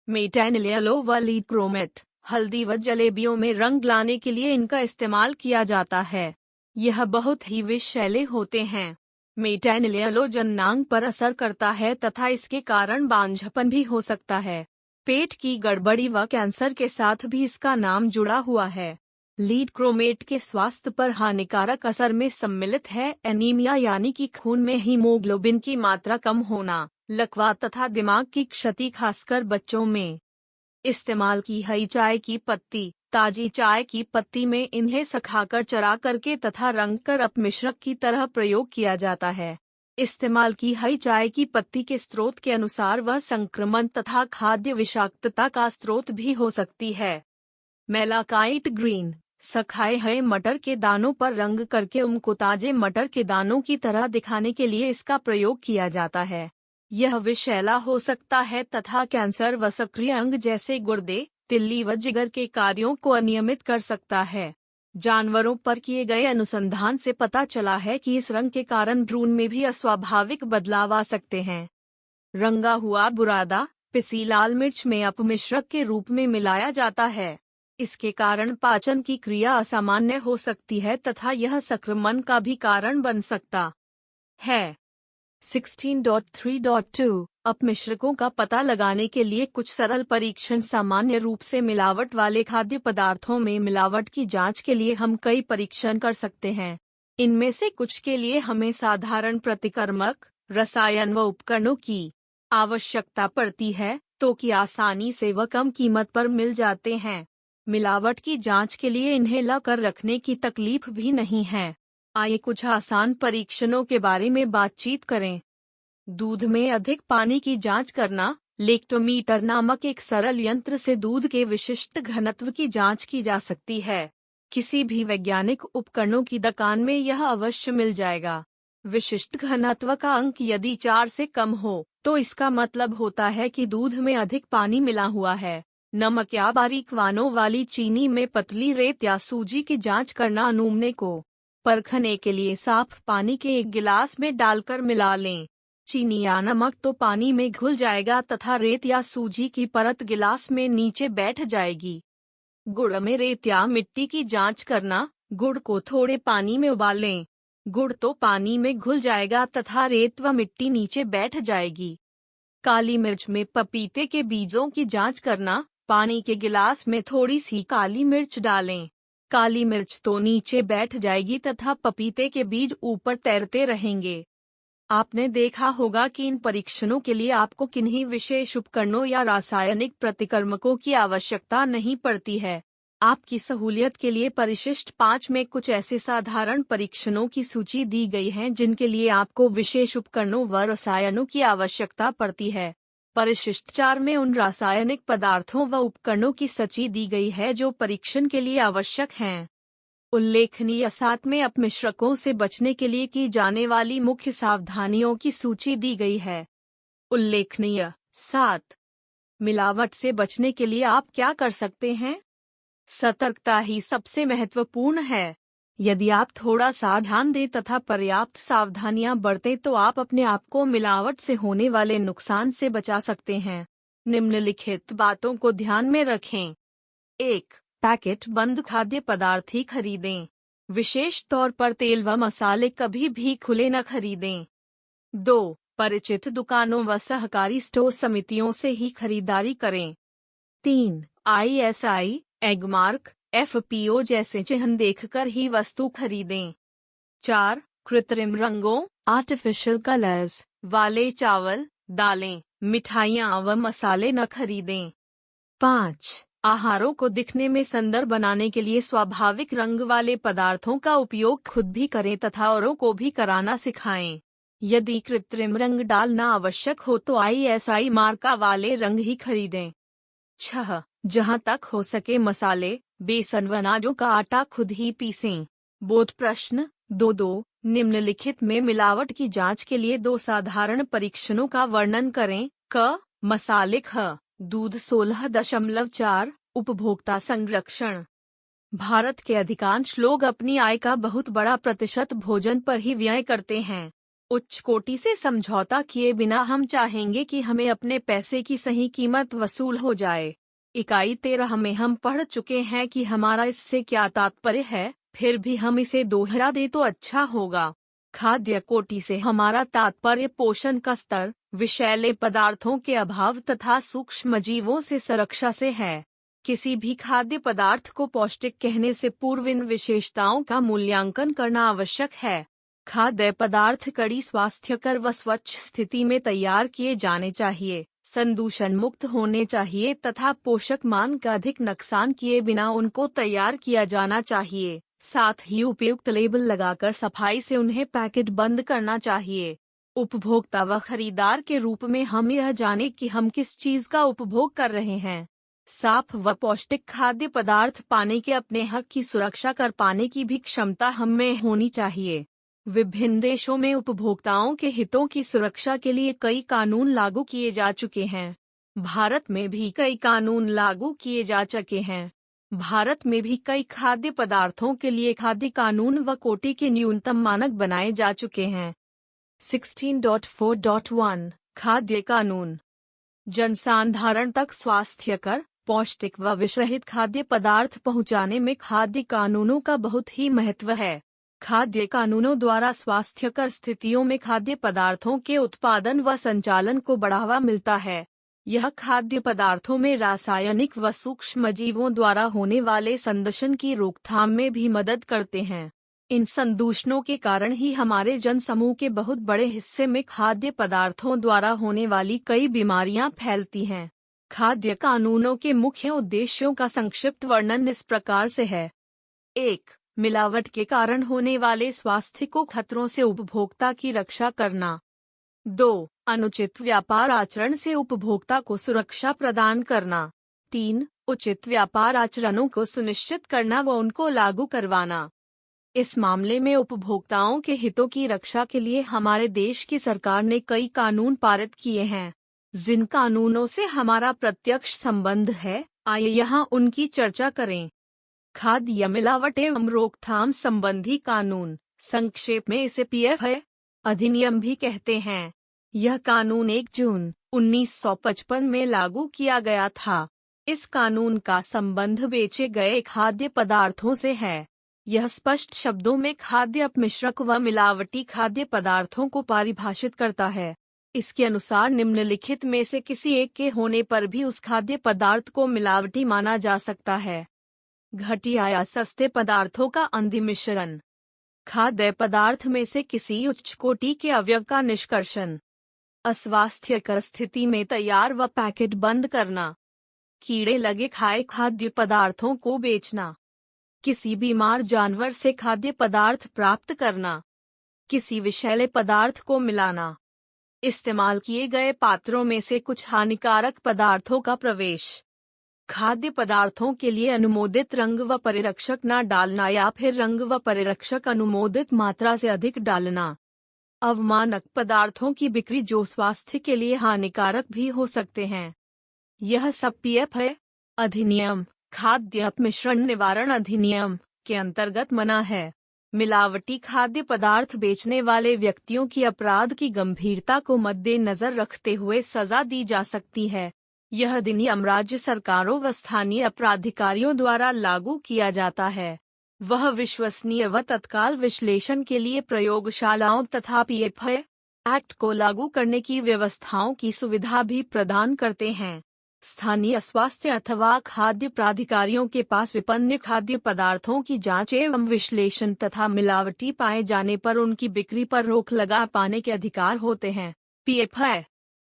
मेटानिल येलो व लीड क्रोमेट हल्दी व जलेबियों में रंग लाने के लिए इनका इस्तेमाल किया जाता है। यह बहुत ही विषैले होते हैं। मेटानिल येलो जननांग पर असर करता है तथा इसके कारण बांझपन भी हो सकता है। पेट की गड़बड़ी व कैंसर के साथ भी इसका नाम जुड़ा हुआ है। लीड क्रोमेट के स्वास्थ्य पर हानिकारक असर में सम्मिलित है एनीमिया यानी कि खून में हीमोग्लोबिन की मात्रा कम होना, लकवा तथा दिमाग की क्षति खासकर बच्चों में। इस्तेमाल की हरी चाय की पत्ती ताजी चाय की पत्ती में इन्हें सुखाकर चरा करके तथा रंग कर अपमिश्रक की तरह प्रयोग किया जाता है। इस्तेमाल की हरी चाय की पत्ती के स्रोत के अनुसार वह संक्रमण तथा खाद्य विषाक्तता का स्रोत भी हो सकती है। मेलाकाइट ग्रीन सखाए हुए मटर के दानों पर रंग करके उनको ताजे मटर के दानों की तरह दिखाने के लिए इसका प्रयोग किया जाता है। यह विषैला हो सकता है तथा कैंसर व सक्रिय अंग जैसे गुर्दे, तिल्ली व जिगर के कार्यों को अनियमित कर सकता है। जानवरों पर किए गए अनुसंधान से पता चला है कि इस रंग के कारण भ्रूण में भी अस्वाभाविक बदलाव आ सकते हैं। रंगा हुआ बुरादा पिसी लाल मिर्च में अपमिश्रक के रूप में मिलाया जाता है। इसके कारण पाचन की क्रिया असामान्य हो सकती है तथा यह संक्रमण का भी कारण बन सकता है। 16.3.2 अपमिश्रकों का पता लगाने के लिए कुछ सरल परीक्षण। सामान्य रूप से मिलावट वाले खाद्य पदार्थों में मिलावट की जांच के लिए हम कई परीक्षण कर सकते हैं। इनमें से कुछ के लिए हमें साधारण प्रतिकर्मक, रसायन व उपकरणों की आवश्यकता पड़ती है, तो कि आसानी से व कम कीमत पर मिल जाते हैं। मिलावट की जांच के लिए इन्हें ला कर रखने की तकलीफ भी नहीं है। आइए कुछ आसान परीक्षणों के बारे में बातचीत करें। दूध में अधिक पानी की जांच करना। लेक्टोमीटर नामक एक सरल यंत्र से दूध के विशिष्ट घनत्व की जांच की जा सकती है। किसी भी वैज्ञानिक उपकरणों की दुकान में यह अवश्य मिल जाएगा। विशिष्ट घनत्व का अंक यदि 4 से कम हो तो इसका मतलब होता है कि दूध में अधिक पानी मिला हुआ है। नमक या बारीक वानों वाली चीनी में पतली रेत या सूजी की जांच करना। नमूने को परखने के लिए साफ पानी के एक गिलास में डालकर मिला लें। चीनी या नमक तो पानी में घुल जाएगा तथा रेत या सूजी की परत गिलास में नीचे बैठ जाएगी। गुड़ में रेत या मिट्टी की जांच करना। गुड़ को थोड़े पानी में उबालें। गुड़ तो पानी में घुल जाएगा तथा रेत व मिट्टी नीचे बैठ जाएगी। काली मिर्च में पपीते के बीजों की जांच करना। पानी के गिलास में थोड़ी सी काली मिर्च डालें। काली मिर्च तो नीचे बैठ जाएगी तथा पपीते के बीज ऊपर तैरते रहेंगे। आपने देखा होगा कि इन परीक्षणों के लिए आपको किन्हीं विशेष उपकरणों या रासायनिक प्रतिकर्मकों की आवश्यकता नहीं पड़ती है। आपकी सहूलियत के लिए परिशिष्ट 5 में कुछ ऐसे साधारण परीक्षणों की सूची दी गई है जिनके लिए आपको विशेष उपकरणों व रसायनों की आवश्यकता पड़ती है। परिशिष्ट 4 में उन रासायनिक पदार्थों व उपकरणों की सूची दी गई है जो परीक्षण के लिए आवश्यक हैं। उल्लेखनीय 7 में अपमिश्रकों से बचने के लिए की जाने वाली मुख्य सावधानियों की सूची दी गई है। उल्लेखनीय 7। मिलावट से बचने के लिए आप क्या कर सकते हैं? सतर्कता ही सबसे महत्वपूर्ण है। यदि आप थोड़ा सा ध्यान दें तथा पर्याप्त सावधानियां बरतें तो आप अपने आप को मिलावट से होने वाले नुकसान से बचा सकते हैं। निम्नलिखित बातों को ध्यान में रखें। 1. पैकेट बंद खाद्य पदार्थ ही खरीदें। विशेष तौर पर तेल व मसाले कभी भी खुले न खरीदें। 2. परिचित दुकानों व सहकारी स्टोर समितियों से ही खरीदारी करें। 3. ISI, एगमार्क, FPO जैसे चिन्ह देखकर ही वस्तु खरीदें। 4. कृत्रिम रंगों आर्टिफिशियल कलर्स वाले चावल, दालें, मिठाइयाँ व मसाले न खरीदें। 5. आहारों को दिखने में सुंदर बनाने के लिए स्वाभाविक रंग वाले पदार्थों का उपयोग खुद भी करें तथा औरों को भी कराना सिखाएं। यदि कृत्रिम रंग डालना आवश्यक हो तो ISI मार्का वाले रंग ही खरीदें। 6. जहां तक हो सके मसाले, बेसन व अनाजों का आटा खुद ही पीसें। बोध प्रश्न 2 निम्नलिखित में मिलावट की जांच के लिए 2 साधारण परीक्षणों का वर्णन करें। क. मसाले। ख. दूध 16.4। उपभोक्ता संरक्षण। भारत के अधिकांश लोग अपनी आय का बहुत बड़ा प्रतिशत भोजन पर ही व्यय करते हैं। उच्च कोटि से समझौता किए बिना हम चाहेंगे कि हमें अपने पैसे की सही कीमत वसूल हो जाए। इकाई 13 में हम पढ़ चुके हैं कि हमारा इससे क्या तात्पर्य है, फिर भी हम इसे दोहरा दें तो अच्छा होगा। खाद्य कोटि से हमारा तात्पर्य पोषण का स्तर, विषैले पदार्थों के अभाव तथा सूक्ष्म जीवों से सुरक्षा से है। किसी भी खाद्य पदार्थ को पौष्टिक कहने से पूर्व इन विशेषताओं का मूल्यांकन करना आवश्यक है। खाद्य पदार्थ कड़ी स्वास्थ्यकर व स्वच्छ स्थिति में तैयार किए जाने चाहिए, संदूषण मुक्त होने चाहिए तथा पोषक मान का अधिक नुकसान किए बिना उनको तैयार किया जाना चाहिए। साथ ही उपयुक्त लेबल लगाकर सफाई से उन्हें पैकेट बंद करना चाहिए। उपभोक्ता व खरीदार के रूप में हम यह जाने कि हम किस चीज का उपभोग कर रहे हैं। साफ व पौष्टिक खाद्य पदार्थ पाने के अपने हक की सुरक्षा कर पाने की भी क्षमता हम में होनी चाहिए। विभिन्न देशों में उपभोक्ताओं के हितों की सुरक्षा के लिए कई कानून लागू किए जा चुके हैं। भारत में भी कई कानून लागू किए जा चुके हैं। भारत में भी कई खाद्य पदार्थों के लिए खाद्य कानून व कोटि के न्यूनतम मानक बनाए जा चुके हैं। 16.4.1 खाद्य कानून। जनसाधारण तक स्वास्थ्यकर, पौष्टिक व विषरहित खाद्य पदार्थ पहुंचाने में खाद्य कानूनों का बहुत ही महत्व है। खाद्य कानूनों द्वारा स्वास्थ्यकर स्थितियों में खाद्य पदार्थों के उत्पादन व संचालन को बढ़ावा मिलता है। यह खाद्य पदार्थों में रासायनिक व सूक्ष्म जीवों द्वारा होने वाले संदूषण की रोकथाम में भी मदद करते हैं। इन संदूषणों के कारण ही हमारे जनसमूह के बहुत बड़े हिस्से में खाद्य पदार्थों द्वारा होने वाली कई बीमारियां फैलती हैं। खाद्य कानूनों के मुख्य उद्देश्यों का संक्षिप्त वर्णन इस प्रकार से है। 1. मिलावट के कारण होने वाले स्वास्थ्य को खतरों से उपभोक्ता की रक्षा करना। 2. अनुचित व्यापार आचरण से उपभोक्ता को सुरक्षा प्रदान करना। 3. उचित व्यापार आचरणों को सुनिश्चित करना व उनको लागू करवाना। इस मामले में उपभोक्ताओं के हितों की रक्षा के लिए हमारे देश की सरकार ने कई कानून पारित किए हैं। जिन कानूनों से हमारा प्रत्यक्ष संबंध है, आइए यहाँ उनकी चर्चा करें। खाद्य मिलावट एवं रोकथाम संबंधी कानून, संक्षेप में इसे पीएफ है अधिनियम भी कहते हैं। यह कानून 1 जून 1955 में लागू किया गया था। इस कानून का संबंध बेचे गए खाद्य पदार्थों से है। यह स्पष्ट शब्दों में खाद्य अपमिश्रक व मिलावटी खाद्य पदार्थों को परिभाषित करता है। इसके अनुसार निम्नलिखित में से किसी एक के होने पर भी उस खाद्य पदार्थ को मिलावटी माना जा सकता है। घटिया या सस्ते पदार्थों का अधिमिश्रण, खाद्य पदार्थ में से किसी उच्च कोटि के अवयव का निष्कर्षण, अस्वास्थ्यकर स्थिति में तैयार व पैकेट बंद करना, कीड़े लगे खाए खाद्य पदार्थों को बेचना, किसी बीमार जानवर से खाद्य पदार्थ प्राप्त करना, किसी विषैले पदार्थ को मिलाना, इस्तेमाल किए गए पात्रों में से कुछ हानिकारक पदार्थों का प्रवेश, खाद्य पदार्थों के लिए अनुमोदित रंग व परिरक्षक न डालना या फिर रंग व परिरक्षक अनुमोदित मात्रा से अधिक डालना, अवमानक पदार्थों की बिक्री जो स्वास्थ्य के लिए हानिकारक भी हो सकते हैं। यह सब पीएफ है अधिनियम, खाद्य अपमिश्रण निवारण अधिनियम के अंतर्गत मना है। मिलावटी खाद्य पदार्थ बेचने वाले व्यक्तियों की अपराध की गंभीरता को मद्देनजर रखते हुए सजा दी जा सकती है। यह अधिनियम राज्य सरकारों व स्थानीय प्राधिकारियों द्वारा लागू किया जाता है। वह विश्वसनीय व तत्काल विश्लेषण के लिए प्रयोगशालाओं तथा पीएफ एक्ट को लागू करने की व्यवस्थाओं की सुविधा भी प्रदान करते हैं। स्थानीय स्वास्थ्य अथवा खाद्य प्राधिकारियों के पास विपन्न खाद्य पदार्थों की जांच एवं विश्लेषण तथा मिलावटी पाए जाने पर उनकी बिक्री पर रोक लगा पाने के अधिकार होते हैं। पीएफ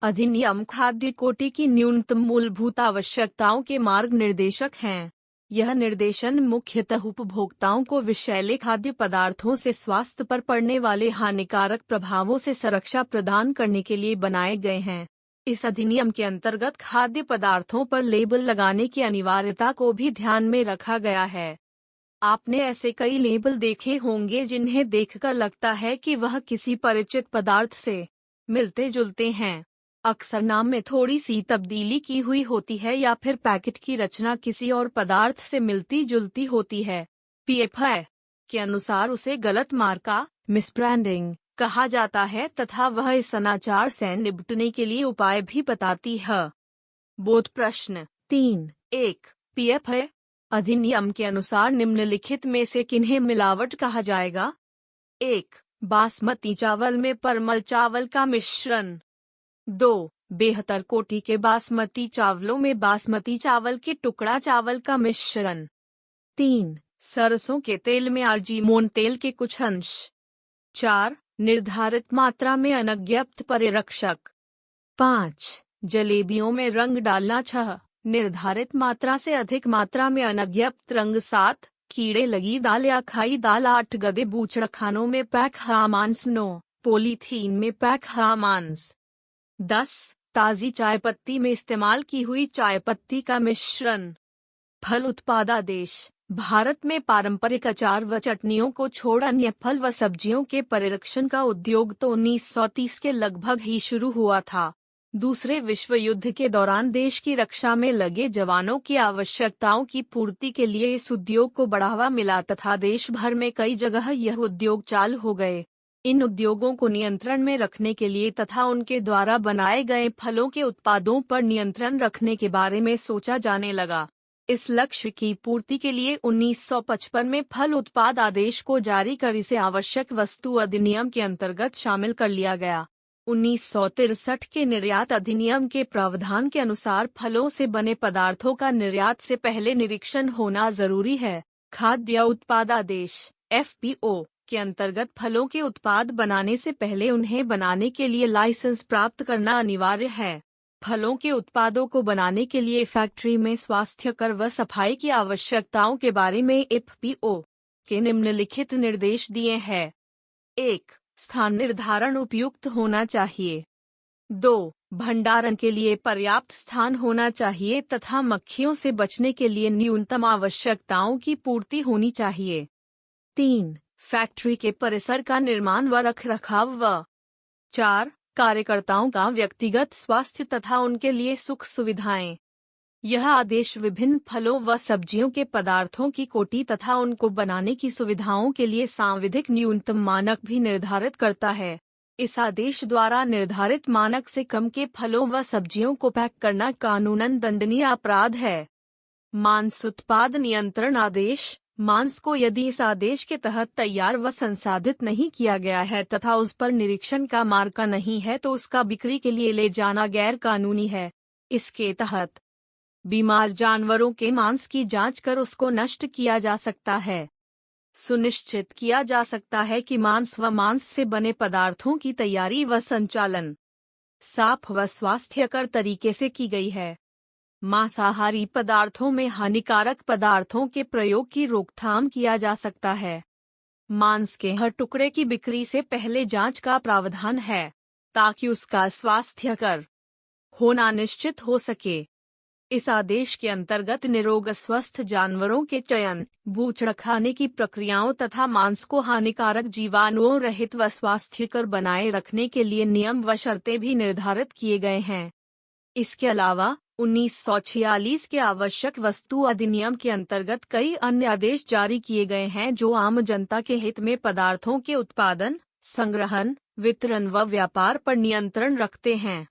अधिनियम खाद्य कोटि की न्यूनतम मूलभूत आवश्यकताओं के मार्ग निर्देशक हैं। यह निर्देशन मुख्यतः उपभोक्ताओं को विषैले खाद्य पदार्थों से स्वास्थ्य पर पड़ने वाले हानिकारक प्रभावों से सुरक्षा प्रदान करने के लिए बनाए गए हैं। इस अधिनियम के अंतर्गत खाद्य पदार्थों पर लेबल लगाने की अनिवार्यता को भी ध्यान में रखा गया है। आपने ऐसे कई लेबल देखे होंगे जिन्हें देखकर लगता है कि वह किसी परिचित पदार्थ से मिलते जुलते हैं। अक्सर नाम में थोड़ी सी तब्दीली की हुई होती है या फिर पैकेट की रचना किसी और पदार्थ से मिलती जुलती होती है। पीएफ के अनुसार उसे गलत मार्का, मिसब्रांडिंग कहा जाता है तथा वह इस अनाचार से निपटने के लिए उपाय भी बताती है। बोध प्रश्न 3.1 पीएफ अधिनियम के अनुसार निम्नलिखित में से किन्हें मिलावट कहा जाएगा? 1. बासमती चावल में परमल चावल का मिश्रण। 2. बेहतर कोटि के बासमती चावलों में बासमती चावल के टुकड़ा चावल का मिश्रण। 3. सरसों के तेल में आर्जिमोन तेल के कुछ अंश। 4. निर्धारित मात्रा में अनज्ञप्त परिरक्षक। 5. जलेबियों में रंग डालना। 6. निर्धारित मात्रा से अधिक मात्रा में अनज्ञप्त रंग। 7. कीड़े लगी दाल या खाई दाल। 8. गदे बूचड़खानों में पैक हरा मांस। 9. पॉलीथीन में पैक हरा मांस। 10. ताज़ी चाय पत्ती में इस्तेमाल की हुई चाय पत्ती का मिश्रण। फल उत्पादादेश भारत में पारंपरिक अचार व चटनियों को छोड़ अन्य फल व सब्जियों के परिरक्षण का उद्योग तो 1930 के लगभग ही शुरू हुआ था। दूसरे विश्व युद्ध के दौरान देश की रक्षा में लगे जवानों की आवश्यकताओं की पूर्ति के लिए इस उद्योग को बढ़ावा मिला तथा देश भर में कई जगह यह उद्योग चालू हो गए। इन उद्योगों को नियंत्रण में रखने के लिए तथा उनके द्वारा बनाए गए फलों के उत्पादों पर नियंत्रण रखने के बारे में सोचा जाने लगा। इस लक्ष्य की पूर्ति के लिए 1955 में फल उत्पाद आदेश को जारी कर इसे आवश्यक वस्तु अधिनियम के अंतर्गत शामिल कर लिया गया। 1963 के निर्यात अधिनियम के प्रावधान के अनुसार फलों से बने पदार्थों का निर्यात से पहले निरीक्षण होना जरूरी है। खाद्य उत्पाद आदेश FPO के अंतर्गत फलों के उत्पाद बनाने से पहले उन्हें बनाने के लिए लाइसेंस प्राप्त करना अनिवार्य है। फलों के उत्पादों को बनाने के लिए फैक्ट्री में स्वास्थ्यकर व सफाई की आवश्यकताओं के बारे में FPO के निम्नलिखित निर्देश दिए हैं। 1. स्थान निर्धारण उपयुक्त होना चाहिए। 2. भंडारण के लिए पर्याप्त स्थान होना चाहिए तथा मक्खियों से बचने के लिए न्यूनतम आवश्यकताओं की पूर्ति होनी चाहिए। 3. फैक्ट्री के परिसर का निर्माण व रखरखाव। 4. कार्यकर्ताओं का व्यक्तिगत स्वास्थ्य तथा उनके लिए सुख सुविधाएं। यह आदेश विभिन्न फलों व सब्जियों के पदार्थों की कोटि तथा उनको बनाने की सुविधाओं के लिए सांविधिक न्यूनतम मानक भी निर्धारित करता है। इस आदेश द्वारा निर्धारित मानक से कम के फलों व सब्जियों को पैक करना कानूनन दंडनीय अपराध है। मांस उत्पाद नियंत्रण आदेश। मांस को यदि इस आदेश के तहत तैयार व संसाधित नहीं किया गया है तथा उस पर निरीक्षण का मार्का नहीं है तो उसका बिक्री के लिए ले जाना गैर कानूनी है। इसके तहत बीमार जानवरों के मांस की जांच कर उसको नष्ट किया जा सकता है। सुनिश्चित किया जा सकता है कि मांस व मांस से बने पदार्थों की तैयारी व संचालन साफ व स्वास्थ्यकर तरीके से की गई है। मांसाहारी पदार्थों में हानिकारक पदार्थों के प्रयोग की रोकथाम किया जा सकता है। मांस के हर टुकड़े की बिक्री से पहले जांच का प्रावधान है ताकि उसका स्वास्थ्यकर होना निश्चित हो सके। इस आदेश के अंतर्गत निरोग स्वस्थ जानवरों के चयन, बूचड़ खाने की प्रक्रियाओं तथा मांस को हानिकारक जीवाणुओं रहित व स्वास्थ्यकर बनाए रखने के लिए नियम व शर्तें भी निर्धारित किए गए हैं। इसके अलावा 1946 के आवश्यक वस्तु अधिनियम के अंतर्गत कई अन्य आदेश जारी किए गए हैं जो आम जनता के हित में पदार्थों के उत्पादन, संग्रहण, वितरण व व्यापार पर नियंत्रण रखते हैं।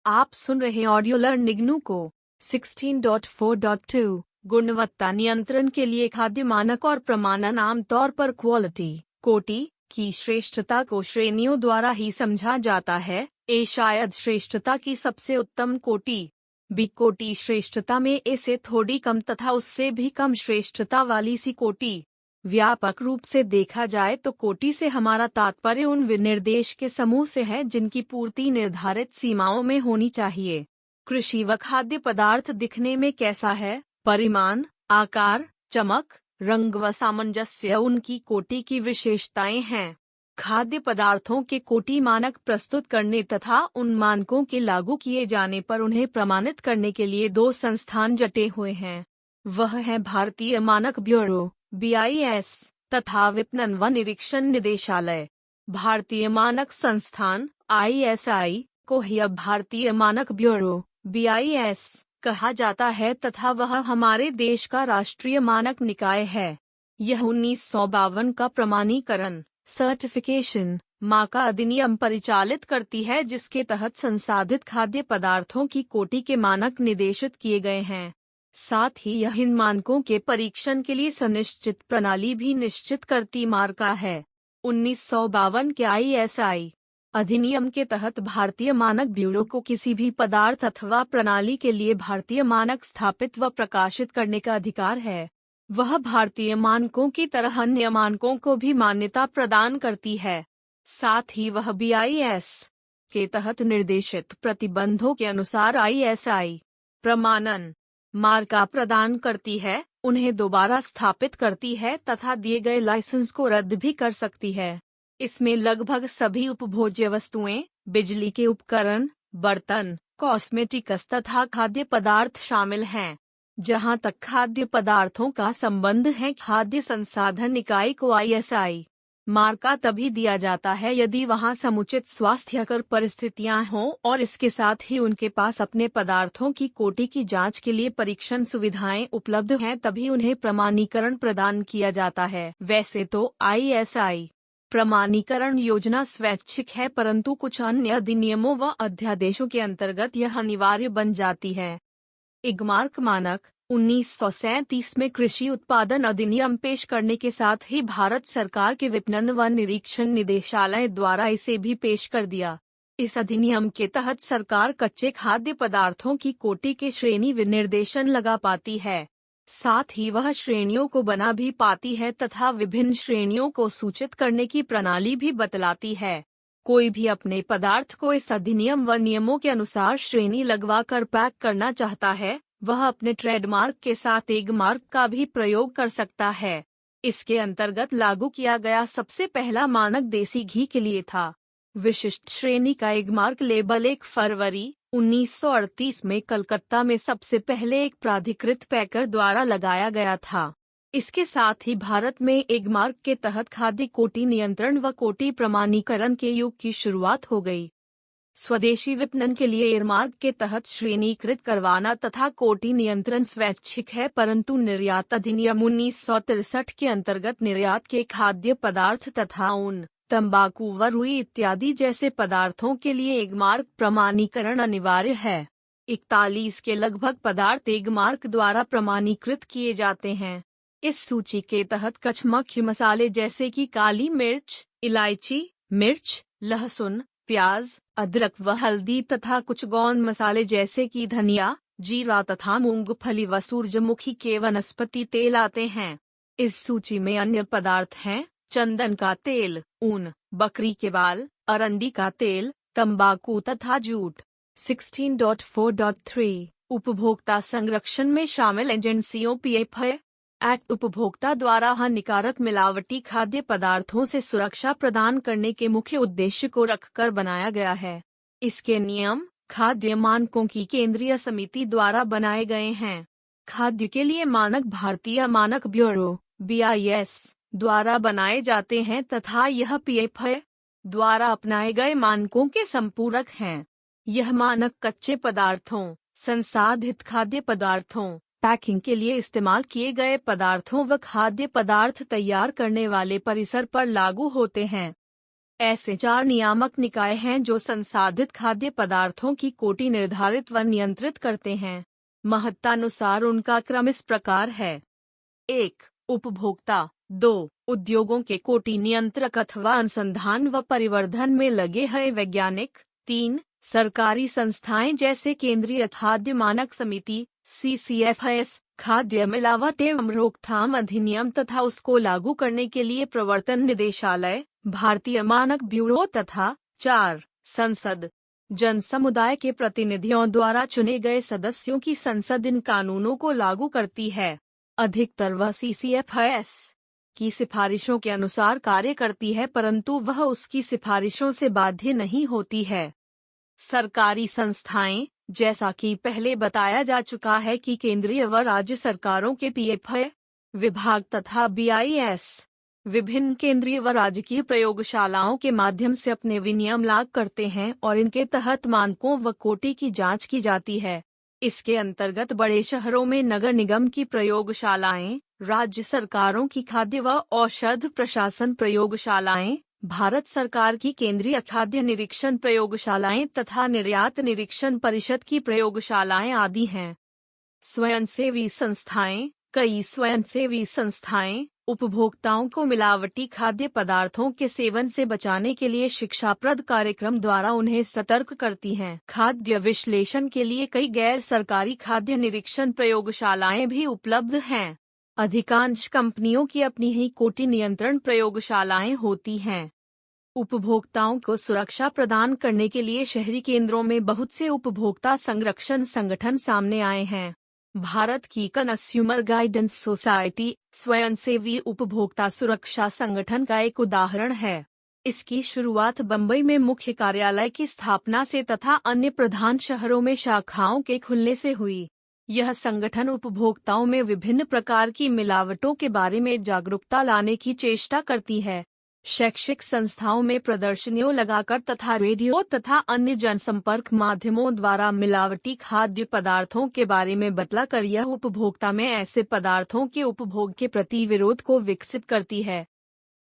आप सुन रहे ऑडियो लर्निंग को 16.4.2 गुणवत्ता नियंत्रण के लिए खाद्य मानक और प्रमाणन आमतौर पर क्वालिटी कोटि की श्रेष्ठता को श्रेणियों द्वारा ही समझा जाता है। ए शायद श्रेष्ठता की सबसे उत्तम कोटि। बी कोटि श्रेष्ठता में ए से थोड़ी कम तथा उससे भी कम श्रेष्ठता वाली सी कोटि। व्यापक रूप से देखा जाए तो कोटि से हमारा तात्पर्य उन विनिर्देश के समूह से है जिनकी पूर्ति निर्धारित सीमाओं में होनी चाहिए। कृषि व खाद्य पदार्थ दिखने में कैसा है, परिमाण, आकार, चमक, रंग व सामंजस्य उनकी कोटि की विशेषताएं हैं। खाद्य पदार्थों के कोटि मानक प्रस्तुत करने तथा उन मानकों के लागू किए जाने पर उन्हें प्रमाणित करने के लिए दो संस्थान जुटे हुए हैं। वह है भारतीय मानक ब्यूरो BIS तथा विपणन व निरीक्षण निदेशालय। भारतीय मानक संस्थान ISI को ही अब भारतीय मानक ब्यूरो BIS कहा जाता है तथा वह हमारे देश का राष्ट्रीय मानक निकाय है। यह 1952 का प्रमाणीकरण सर्टिफिकेशन मार्का अधिनियम परिचालित करती है जिसके तहत संसाधित खाद्य पदार्थों की कोटि के मानक निर्देशित किए गए हैं। साथ ही यह इन मानकों के परीक्षण के लिए सुनिश्चित प्रणाली भी निश्चित करती मार्का है। 1952 के ISI अधिनियम के तहत भारतीय मानक ब्यूरो को किसी भी पदार्थ अथवा प्रणाली के लिए भारतीय मानक स्थापित व प्रकाशित करने का अधिकार है। वह भारतीय मानकों की तरह अन्य मानकों को भी मान्यता प्रदान करती है। साथ ही वह BIS के तहत निर्देशित प्रतिबंधों के अनुसार ISI प्रमाणन मार्का प्रदान करती है, उन्हें दोबारा स्थापित करती है तथा दिए गए लाइसेंस को रद्द भी कर सकती है। इसमें लगभग सभी उपभोज्य वस्तुएं, बिजली के उपकरण, बर्तन, कॉस्मेटिक्स तथा खाद्य पदार्थ शामिल हैं। जहां तक खाद्य पदार्थों का संबंध है, खाद्य संसाधन इकाई को ISI मार्का तभी दिया जाता है यदि वहां समुचित स्वास्थ्यकर परिस्थितियां हों और इसके साथ ही उनके पास अपने पदार्थों की कोटि की जांच के लिए परीक्षण सुविधाएं उपलब्ध हैं, तभी उन्हें प्रमाणीकरण प्रदान किया जाता है। वैसे तो ISI प्रमाणीकरण योजना स्वैच्छिक है, परंतु कुछ अन्य अधिनियमों व अध्यादेशों के अंतर्गत यह अनिवार्य बन जाती है। इगमार्क मानक 1937 में कृषि उत्पादन अधिनियम पेश करने के साथ ही भारत सरकार के विपणन व निरीक्षण निदेशालय द्वारा इसे भी पेश कर दिया। इस अधिनियम के तहत सरकार कच्चे खाद्य पदार्थों की कोटि के श्रेणी विनिर्देशन लगा पाती है। साथ ही वह श्रेणियों को बना भी पाती है तथा विभिन्न श्रेणियों को सूचित करने की प्रणाली भी बतलाती है। कोई भी अपने पदार्थ को इस अधिनियम व नियमों के अनुसार श्रेणी लगवा कर पैक करना चाहता है, वह अपने ट्रेडमार्क के साथ एगमार्क का भी प्रयोग कर सकता है। इसके अंतर्गत लागू किया गया सबसे पहला मानक देसी घी के लिए था। विशिष्ट श्रेणी का एगमार्क लेबल 1 फरवरी 1938 में कलकत्ता में सबसे पहले एक प्राधिकृत पैकर द्वारा लगाया गया था। इसके साथ ही भारत में एगमार्क के तहत खाद्य कोटि नियंत्रण व कोटि प्रमाणीकरण के युग की शुरुआत हो गई। स्वदेशी विपणन के लिए एयरमार्क के तहत श्रेणीकृत करवाना तथा कोटि नियंत्रण स्वैच्छिक है, परंतु निर्यात अधिनियम 1963 के अंतर्गत निर्यात के खाद्य पदार्थ तथा ऊन, तंबाकू व रुई इत्यादि जैसे पदार्थों के लिए एगमार्क प्रमाणीकरण अनिवार्य है। 41 के लगभग पदार्थ एगमार्क द्वारा प्रमाणीकृत किए जाते हैं। इस सूची के तहत कच्छ मुख्य मसाले जैसे कि काली मिर्च, इलायची, मिर्च, लहसुन, प्याज, अदरक व हल्दी तथा कुछ गौण मसाले जैसे कि धनिया, जीरा तथा मूंगफली व सूरजमुखी के वनस्पति तेल आते हैं। इस सूची में अन्य पदार्थ हैं चंदन का तेल, ऊन, बकरी के बाल, अरंडी का तेल, तंबाकू तथा जूट। 16.4.3 उपभोक्ता संरक्षण में शामिल एजेंसियों पीएफए एक्ट उपभोक्ता द्वारा हानिकारक मिलावटी खाद्य पदार्थों से सुरक्षा प्रदान करने के मुख्य उद्देश्य को रखकर बनाया गया है। इसके नियम खाद्य मानकों की केंद्रीय समिति द्वारा बनाए गए हैं। खाद्य के लिए मानक भारतीय मानक ब्यूरो (BIS) द्वारा बनाए जाते हैं तथा यह पीएफए द्वारा अपनाए गए मानकों के संपूरक हैं। यह मानक कच्चे पदार्थों, संसाधित खाद्य पदार्थों, पैकिंग के लिए इस्तेमाल किए गए पदार्थों व खाद्य पदार्थ तैयार करने वाले परिसर पर लागू होते हैं। ऐसे 4 नियामक निकाय हैं जो संसाधित खाद्य पदार्थों की कोटि निर्धारित व नियंत्रित करते हैं। महत्तानुसार उनका क्रम इस प्रकार है: 1. उपभोक्ता, 2. उद्योगों के कोटि नियंत्रक अथवा अनुसंधान व परिवर्धन में लगे हैं वैज्ञानिक, 3. सरकारी संस्थाएं जैसे केंद्रीय खाद्य मानक समिति (CCFS), खाद्य मिलावट एवं रोकथाम अधिनियम तथा उसको लागू करने के लिए प्रवर्तन निदेशालय, भारतीय मानक ब्यूरो तथा 4. संसद। जन समुदाय के प्रतिनिधियों द्वारा चुने गए सदस्यों की संसद इन कानूनों को लागू करती है। अधिकतर वह CCFS की सिफारिशों के अनुसार कार्य करती है, परंतु वह उसकी सिफारिशों से बाध्य नहीं होती है। सरकारी संस्थाएं, जैसा कि पहले बताया जा चुका है कि केंद्रीय व राज्य सरकारों के पीएफए विभाग तथा BIS विभिन्न केंद्रीय व राजकीय प्रयोगशालाओं के माध्यम से अपने विनियम लागू करते हैं और इनके तहत मानकों व कोटि की जांच की जाती है। इसके अंतर्गत बड़े शहरों में नगर निगम की प्रयोगशालाएं, राज्य सरकारों की खाद्य व औषध प्रशासन प्रयोगशालाएं, भारत सरकार की केंद्रीय खाद्य निरीक्षण प्रयोगशालाएं तथा निर्यात निरीक्षण परिषद की प्रयोगशालाएं आदि हैं। स्वयंसेवी संस्थाएं, कई स्वयंसेवी संस्थाएं उपभोक्ताओं को मिलावटी खाद्य पदार्थों के सेवन से बचाने के लिए शिक्षाप्रद कार्यक्रम द्वारा उन्हें सतर्क करती हैं। खाद्य विश्लेषण के लिए कई गैर सरकारी खाद्य निरीक्षण प्रयोगशालाएं भी उपलब्ध हैं। अधिकांश कंपनियों की अपनी ही कोटि नियंत्रण प्रयोगशालाएं होती हैं। उपभोक्ताओं को सुरक्षा प्रदान करने के लिए शहरी केंद्रों में बहुत से उपभोक्ता संरक्षण संगठन सामने आए हैं। भारत की कंज्यूमर गाइडेंस सोसाइटी स्वयंसेवी उपभोक्ता सुरक्षा संगठन का एक उदाहरण है। इसकी शुरुआत बंबई में मुख्य कार्यालय की स्थापना से तथा अन्य प्रधान शहरों में शाखाओं के खुलने से हुई। यह संगठन उपभोक्ताओं में विभिन्न प्रकार की मिलावटों के बारे में जागरूकता लाने की चेष्टा करती है। शैक्षिक संस्थाओं में प्रदर्शनियों लगाकर तथा रेडियो तथा अन्य जनसंपर्क माध्यमों द्वारा मिलावटी खाद्य पदार्थों के बारे में बतलाकर यह उपभोक्ता में ऐसे पदार्थों के उपभोग के प्रति विरोध को विकसित करती है।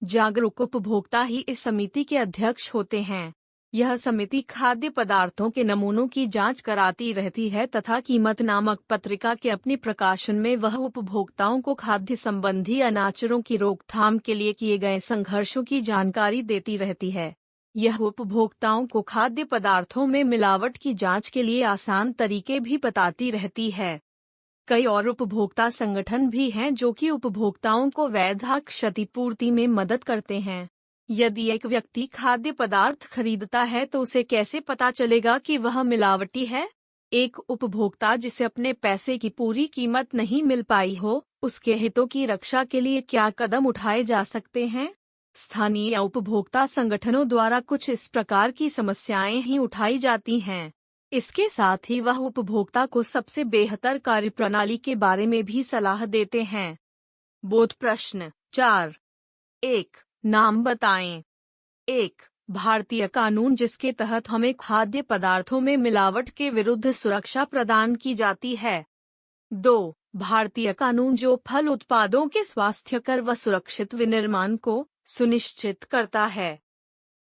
जागरूक उपभोक्ता ही इस समिति के अध्यक्ष होते हैं। यह समिति खाद्य पदार्थों के नमूनों की जांच कराती रहती है तथा कीमत नामक पत्रिका के अपने प्रकाशन में वह उपभोक्ताओं को खाद्य संबंधी अनाचारों की रोकथाम के लिए किए गए संघर्षों की जानकारी देती रहती है। यह उपभोक्ताओं को खाद्य पदार्थों में मिलावट की जांच के लिए आसान तरीके भी बताती रहती है। कई और उपभोक्ता संगठन भी हैं जो कि उपभोक्ताओं को वैध क्षतिपूर्ति में मदद करते हैं। यदि एक व्यक्ति खाद्य पदार्थ खरीदता है तो उसे कैसे पता चलेगा कि वह मिलावटी है? एक उपभोक्ता जिसे अपने पैसे की पूरी कीमत नहीं मिल पाई हो, उसके हितों की रक्षा के लिए क्या कदम उठाए जा सकते हैं? स्थानीय उपभोक्ता संगठनों द्वारा कुछ इस प्रकार की समस्याएं ही उठाई जाती हैं। इसके साथ ही वह उपभोक्ता को सबसे बेहतर कार्यप्रणाली के बारे में भी सलाह देते हैं। बोध प्रश्न 4। 1. नाम बताएं। 1. भारतीय कानून जिसके तहत हमें खाद्य पदार्थों में मिलावट के विरुद्ध सुरक्षा प्रदान की जाती है। 2. भारतीय कानून जो फल उत्पादों के स्वास्थ्यकर व सुरक्षित विनिर्माण को सुनिश्चित करता है।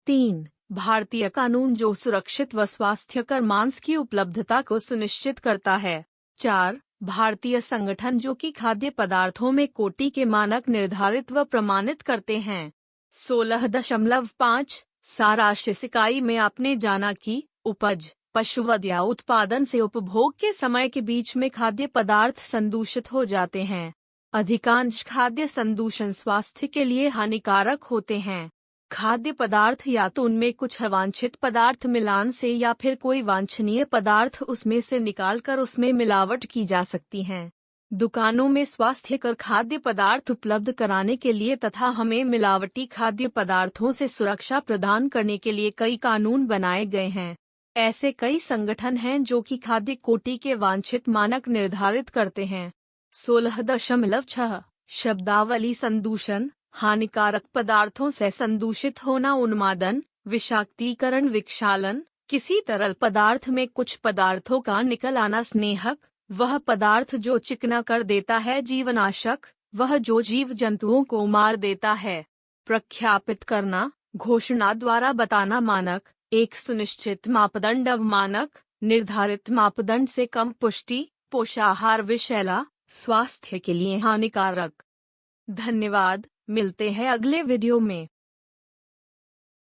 3. भारतीय कानून जो सुरक्षित व स्वास्थ्यकर मांस की उपलब्धता को सुनिश्चित करता है। 4. भारतीय संगठन जो कि खाद्य पदार्थों में कोटि के मानक निर्धारित व प्रमाणित करते हैं। 16.5 सारांश इस इकाई में आपने जाना कि उपज, पशुवध या उत्पादन से उपभोग के समय के बीच में खाद्य पदार्थ संदूषित हो जाते हैं। अधिकांश खाद्य संदूषण स्वास्थ्य के लिए हानिकारक होते हैं। खाद्य पदार्थ या तो उनमें कुछ अवांछित पदार्थ मिलान से या फिर कोई वांछनीय पदार्थ उसमें से निकालकर उसमें मिलावट की जा सकती है। दुकानों में स्वास्थ्यकर खाद्य पदार्थ उपलब्ध कराने के लिए तथा हमें मिलावटी खाद्य पदार्थों से सुरक्षा प्रदान करने के लिए कई कानून बनाए गए हैं। ऐसे कई संगठन हैं जो कि खाद्य कोटि के वांछित मानक निर्धारित करते हैं। 16.6 शब्दावली संदूषण, हानिकारक पदार्थों से संदूषित होना, उन्मादन, विषाक्तीकरण, विक्षालन, किसी तरल पदार्थ में कुछ पदार्थों का निकल आना, स्नेहक, वह पदार्थ जो चिकना कर देता है, जीवनाशक, वह जो जीव जंतुओं को मार देता है। प्रख्यापित करना, घोषणा द्वारा बताना, मानक, एक सुनिश्चित मापदंड, अवमानक, निर्धारित मापदंड से कम पुष्टि, पोषाहार, विषैला, स्वास्थ्य के लिए हानिकारक। धन्यवाद, मिलते हैं अगले वीडियो में।